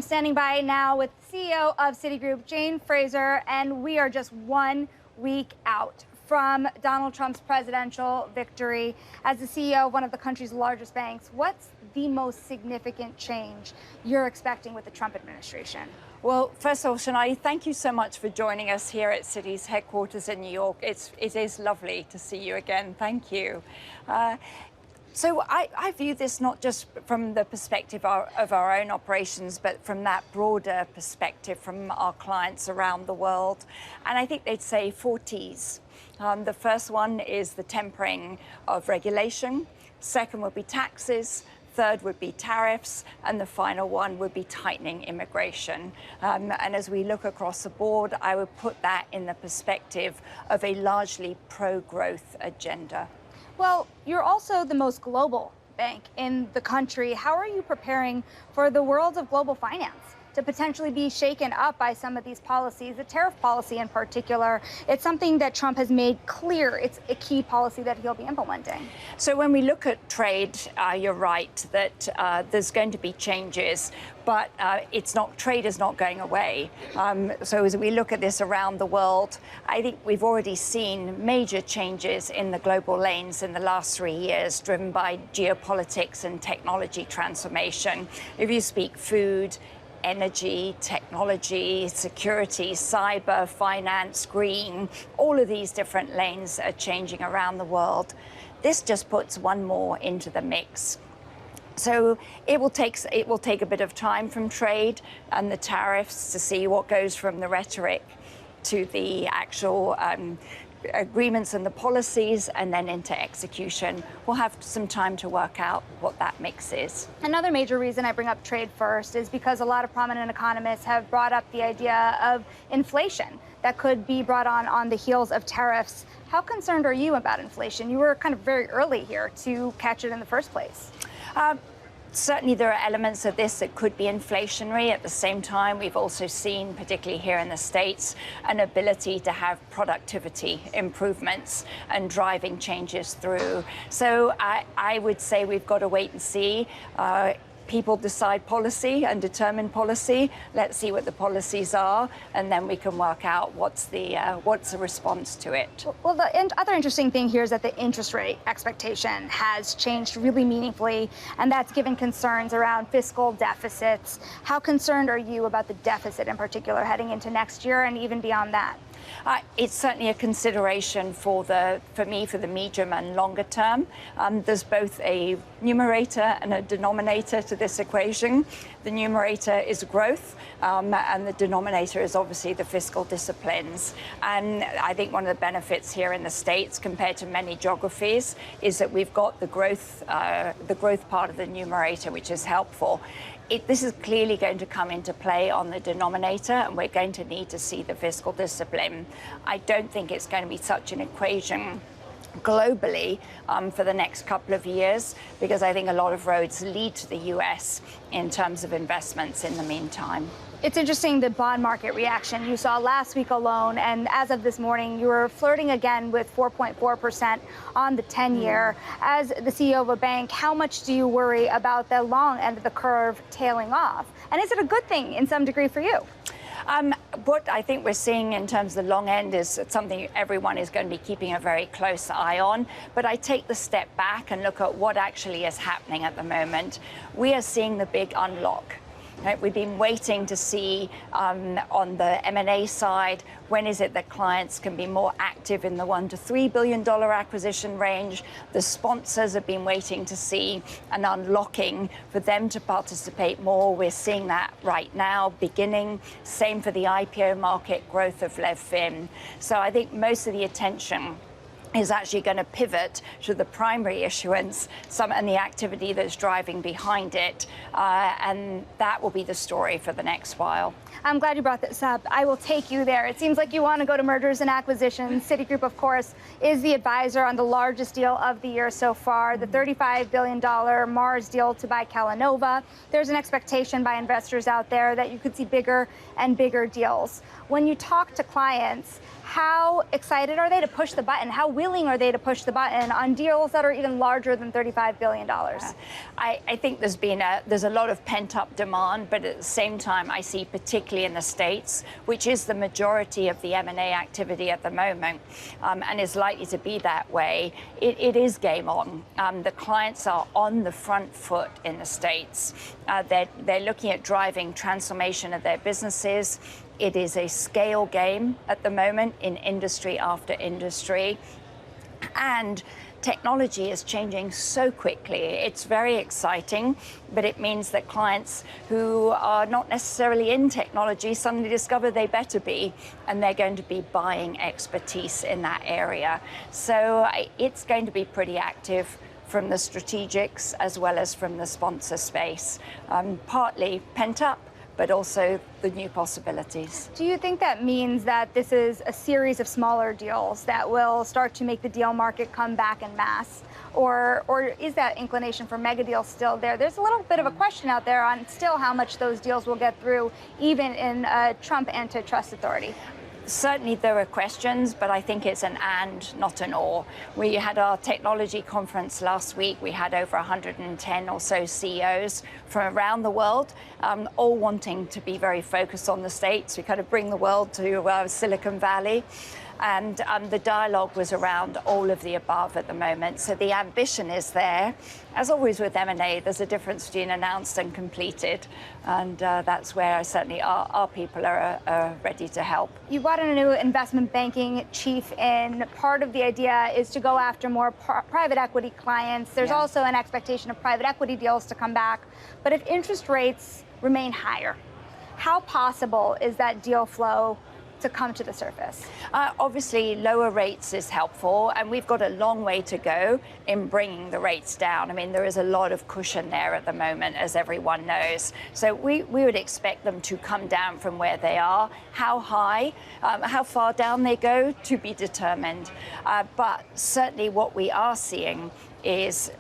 I'm standing by now with CEO of Citigroup, Jane Fraser, and we are just 1 week out from Donald Trump's presidential victory. As the CEO of one of the country's largest banks, what's the most significant change you're expecting with the Trump administration? Well, first of all, Sonali, thank you so much for joining us here at Citi's headquarters in New York. It is lovely to see you again. Thank you. So I view this not just from the perspective of our own operations, but from that broader perspective from our clients around the world. And I think they'd say 4 T's. The first one is the tempering of regulation. Second would be taxes. Third would be tariffs, and the final one would be tightening immigration. And as we look across the board, I would put that in the perspective of a largely pro-growth agenda. Well, you're also the most global bank in the country. How are you preparing for the world of global finance to potentially be shaken up by some of these policies, the tariff policy in particular? It's something that Trump has made clear it's a key policy that he'll be implementing. So when we look at trade, you're right that there's going to be changes, but trade is not going away. So as we look at this around the world, I think we've already seen major changes in the global lanes in the last 3 years, driven by geopolitics and technology transformation. If you speak food, energy, technology, security, cyber, finance, green, all of these different lanes are changing around the world. This just puts one more into the mix. So it will take a bit of time from trade and the tariffs to see what goes from the rhetoric to the actual agreements and the policies, and then into execution. We'll have some time to work out what that mix is. Another major reason I bring up trade first is because a lot of prominent economists have brought up the idea of inflation that could be brought on the heels of tariffs. How concerned are you about inflation? You were kind of very early here to catch it in the first place. Certainly there are elements of this that could be inflationary. At the same time, we've also seen, particularly here in the States, an ability to have productivity improvements and driving changes through. So I would say we've got to wait and see. People decide policy and determine policy. Let's see what the policies are, and then we can work out what's the response to it. Well, the other interesting thing here is that the interest rate expectation has changed really meaningfully, and that's given concerns around fiscal deficits. How concerned are you about the deficit in particular heading into next year and even beyond that? It's certainly a consideration for me for the medium and longer term. There's both a numerator and a denominator to this equation. The numerator is growth, and the denominator is obviously the fiscal disciplines. And I think one of the benefits here in the States compared to many geographies is that we've got the growth part of the numerator, which is helpful. This is clearly going to come into play on the denominator, and we're going to need to see the fiscal discipline. I don't think it's going to be such an equation globally for the next couple of years, because I think a lot of roads lead to the US in terms of investments in the meantime. It's interesting, the bond market reaction you saw last week alone, and as of this morning, you were flirting again with 4.4% on the 10-year. As the CEO of a bank, how much do you worry about the long end of the curve tailing off? And is it a good thing in some degree for you? What I think we're seeing in terms of the long end is something everyone is going to be keeping a very close eye on. But I take the step back and look at what actually is happening at the moment. We are seeing the big unlock. Right? We've been waiting to see on the M&A side, when is it that clients can be more active in the $1 to $3 billion acquisition range. The sponsors have been waiting to see an unlocking for them to participate more. We're seeing that right now beginning. Same for the IPO market, growth of Lev Fin. So I think most of the attention is actually going to pivot to the primary issuance, and the activity that's driving behind it. And that will be the story for the next while. I'm glad you brought this up. I will take you there. It seems like you want to go to mergers and acquisitions. Citigroup, of course, is the advisor on the largest deal of the year so far, the $35 billion Mars deal to buy Calanova. There's an expectation by investors out there that you could see bigger and bigger deals. When you talk to clients, How excited are they to push the button? How willing are they to push the button on deals that are even larger than $35 billion? I think there's a lot of pent-up demand, but at the same time, I see particularly in the States, which is the majority of the M&A activity at the moment, and is likely to be that way, it is game on. The clients are on the front foot in the States. They're looking at driving transformation of their businesses. It is a scale game at the moment in industry after industry. And technology is changing so quickly. It's very exciting, but it means that clients who are not necessarily in technology suddenly discover they better be, and they're going to be buying expertise in that area. So it's going to be pretty active from the strategics as well as from the sponsor space, partly pent up, but also the new possibilities. Do you think that means that this is a series of smaller deals that will start to make the deal market come back en masse? Or is that inclination for mega deals still there? There's a little bit of a question out there on still how much those deals will get through, even in Trump antitrust authority. Certainly there are questions, but I think it's an and, not an or. We had our technology conference last week. We had over 110 or so CEOs from around the world, all wanting to be very focused on the States. We kind of bring the world to Silicon Valley. And the dialogue was around all of the above at the moment. So the ambition is there. As always with M&A, there's a difference between announced and completed. And that's where certainly our people are ready to help. You brought in a new investment banking chief in. Part of the idea is to go after more private equity clients. There's also an expectation of private equity deals to come back. But if interest rates remain higher, how possible is that deal flow to come to the surface? Obviously, lower rates is helpful, and we've got a long way to go in bringing the rates down. I mean, there is a lot of cushion there at the moment, as everyone knows. So we would expect them to come down from where they are. How high, how far down they go, to be determined. But certainly what we are seeing is,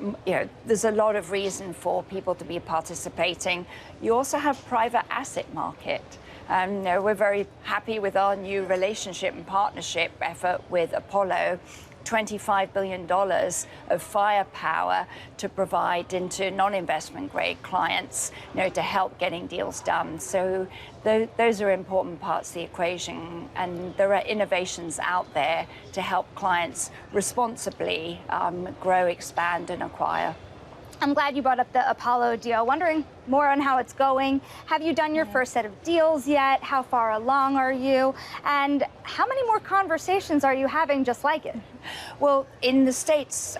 there's a lot of reason for people to be participating. You also have private asset market. We're very happy with our new relationship and partnership effort with Apollo. $25 billion of firepower to provide into non-investment grade clients, to help getting deals done. So those are important parts of the equation, and there are innovations out there to help clients responsibly grow, expand, and acquire. I'm glad you brought up the Apollo deal. Wondering more on how it's going. Have you done your first set of deals yet? How far along are you? And how many more conversations are you having just like it? Well, in the States,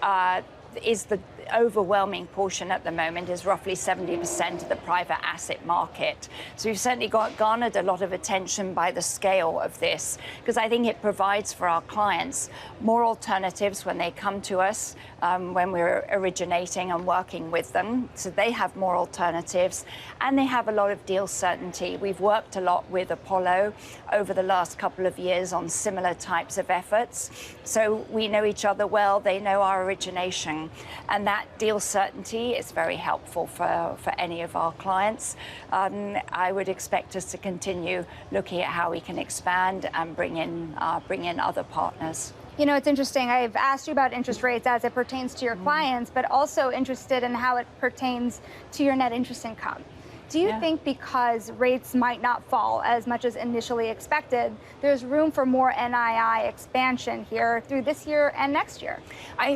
is the overwhelming portion at the moment is roughly 70% of the private asset market. So we've certainly garnered a lot of attention by the scale of this, because I think it provides for our clients more alternatives when they come to us, when we're originating and working with them. So they have more alternatives, and they have a lot of deal certainty. We've worked a lot with Apollo over the last couple of years on similar types of efforts. So we know each other well, they know our origination, and that deal certainty is very helpful for any of our clients. I would expect us to continue looking at how we can expand and bring in other partners. It's interesting. I've asked you about interest rates as it pertains to your clients, but also interested in how it pertains to your net interest income. Do you think because rates might not fall as much as initially expected, there's room for more NII expansion here through this year and next year?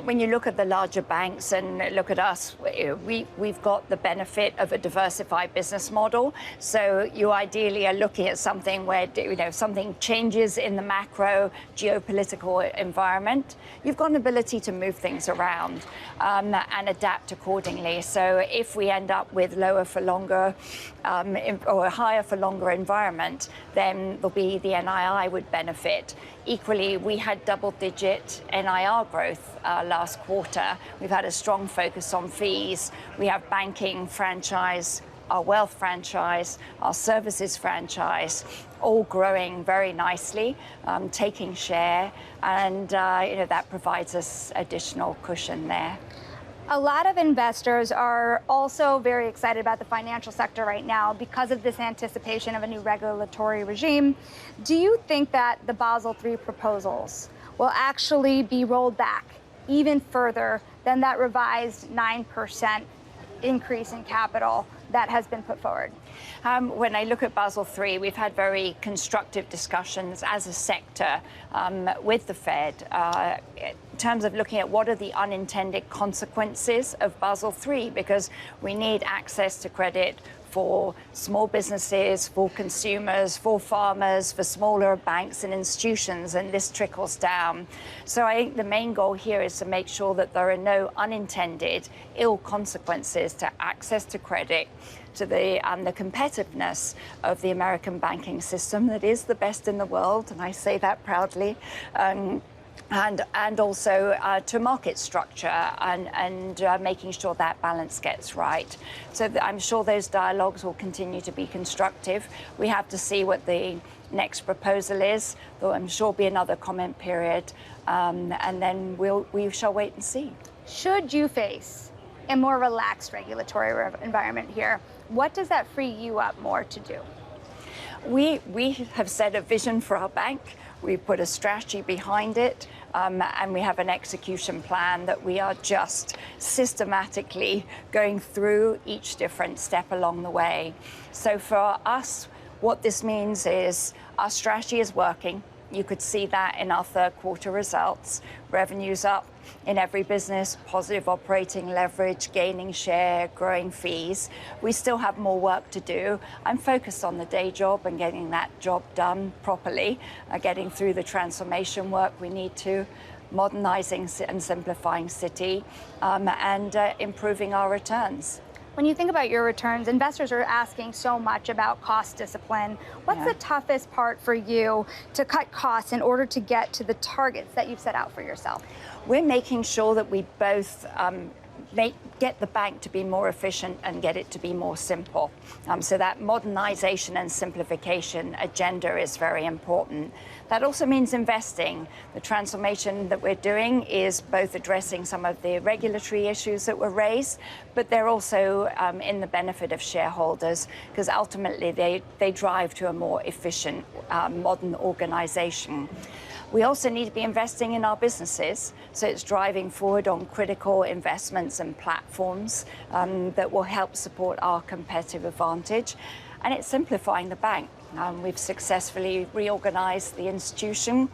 When you look at the larger banks and look at us, we've got the benefit of a diversified business model. So you ideally are looking at something where something changes in the macro geopolitical environment. You've got an ability to move things around and adapt accordingly. So if we end up with lower for longer or a higher for longer environment, then the NII would benefit. Equally, we had double-digit NIR growth last quarter. We've had a strong focus on fees. We have banking franchise, our wealth franchise, our services franchise, all growing very nicely, taking share, and that provides us additional cushion there. A lot of investors are also very excited about the financial sector right now because of this anticipation of a new regulatory regime. Do you think that the Basel III proposals will actually be rolled back even further than that revised 9% increase in capital that has been put forward? When I look at Basel III, we've had very constructive discussions as a sector with the Fed in terms of looking at what are the unintended consequences of Basel III, because we need access to credit for small businesses, for consumers, for farmers, for smaller banks and institutions, and this trickles down. So I think the main goal here is to make sure that there are no unintended ill consequences to access to credit, to the competitiveness of the American banking system that is the best in the world, and I say that proudly. And also to market structure and making sure that balance gets right. So I'm sure those dialogues will continue to be constructive. We have to see what the next proposal is, though I'm sure be another comment period, and then we shall wait and see. Should you face a more relaxed regulatory environment here, what does that free you up more to do? We have set a vision for our bank. We put a strategy behind it, and we have an execution plan that we are just systematically going through each different step along the way. So for us, what this means is our strategy is working. You could see that in our third quarter results. Revenues up in every business, positive operating leverage, gaining share, growing fees. We still have more work to do. I'm focused on the day job and getting that job done properly, getting through the transformation work we need to, modernizing and simplifying Citi, and improving our returns. When you think about your returns, investors are asking so much about cost discipline. What's the toughest part for you to cut costs in order to get to the targets that you've set out for yourself? We're making sure that we both get the bank to be more efficient and get it to be more simple. So that modernization and simplification agenda is very important. That also means investing. The transformation that we're doing is both addressing some of the regulatory issues that were raised, but they're also in the benefit of shareholders, because ultimately they drive to a more efficient, modern organization. We also need to be investing in our businesses, so it's driving forward on critical investments and platforms that will help support our competitive advantage, and it's simplifying the bank. We've successfully reorganized the institution.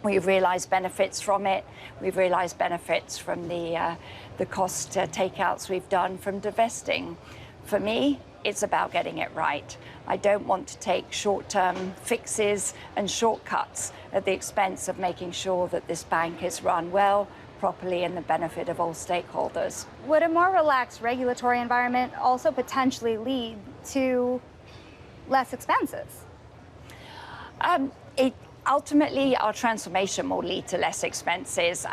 We've realized benefits from it. We've realized benefits from the cost takeouts we've done from divesting. For me, it's about getting it right. I don't want to take short-term fixes and shortcuts at the expense of making sure that this bank is run well, properly, in the benefit of all stakeholders. Would a more relaxed regulatory environment also potentially lead to less expenses? Ultimately, our transformation will lead to less expenses.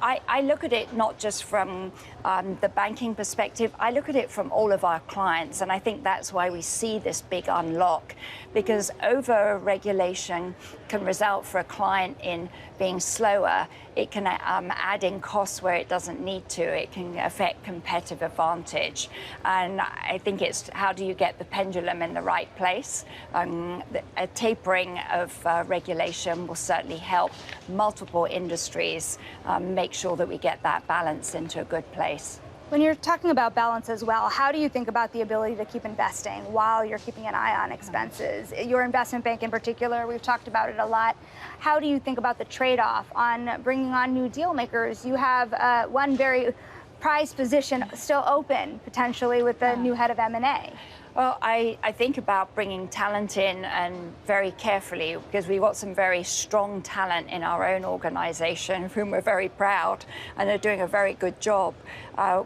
I look at it not just from the banking perspective, I look at it from all of our clients, and I think that's why we see this big unlock, because over-regulation can result for a client in being slower. It can add in costs where it doesn't need to. It can affect competitive advantage. And I think it's how do you get the pendulum in the right place? A tapering of regulation will certainly help multiple industries make sure that we get that balance into a good place. When you're talking about balance as well, how do you think about the ability to keep investing while you're keeping an eye on expenses? Your investment bank in particular, we've talked about it a lot. How do you think about the trade-off on bringing on new deal makers? You have one very prized position still open, potentially, with the new head of M&A. Well, I think about bringing talent in, and very carefully, because we've got some very strong talent in our own organization, of whom we're very proud, and they're doing a very good job.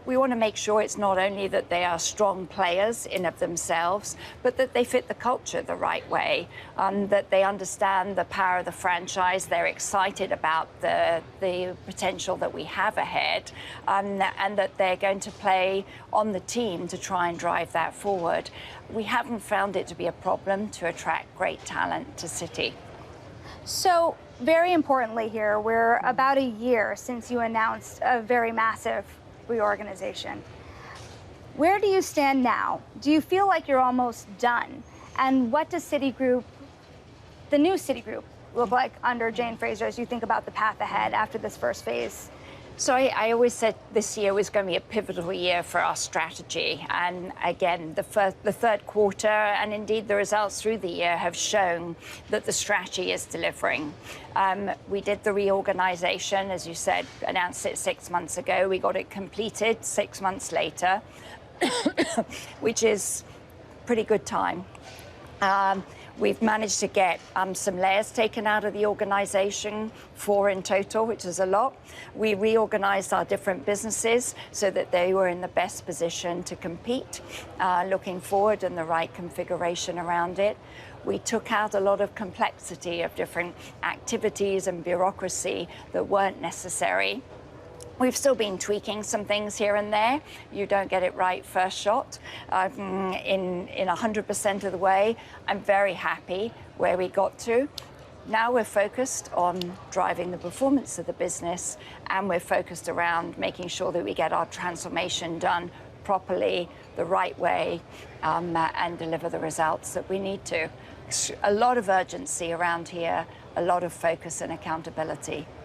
We want to make sure it's not only that they are strong players in of themselves, but that they fit the culture the right way, that they understand the power of the franchise, they're excited about the potential that we have ahead, and that they're going to play on the team to try and drive that forward. We haven't found it to be a problem to attract great talent to Citi. So, very importantly here, we're about a year since you announced a very massive reorganization. Where do you stand now? Do you feel like you're almost done? And what does Citigroup, the new Citigroup, look like under Jane Fraser as you think about the path ahead after this first phase? So I always said this year was going to be a pivotal year for our strategy. And again, the third quarter and indeed the results through the year have shown that the strategy is delivering. We did the reorganization, as you said, announced it 6 months ago. We got it completed 6 months later, which is pretty good time. We've managed to get some layers taken out of the organization, 4 in total, which is a lot. We reorganized our different businesses so that they were in the best position to compete, looking forward, and the right configuration around it. We took out a lot of complexity of different activities and bureaucracy that weren't necessary. We've still been tweaking some things here and there. You don't get it right first shot. In 100% of the way, I'm very happy where we got to. Now we're focused on driving the performance of the business, and we're focused around making sure that we get our transformation done properly, the right way, and deliver the results that we need to. A lot of urgency around here, a lot of focus and accountability.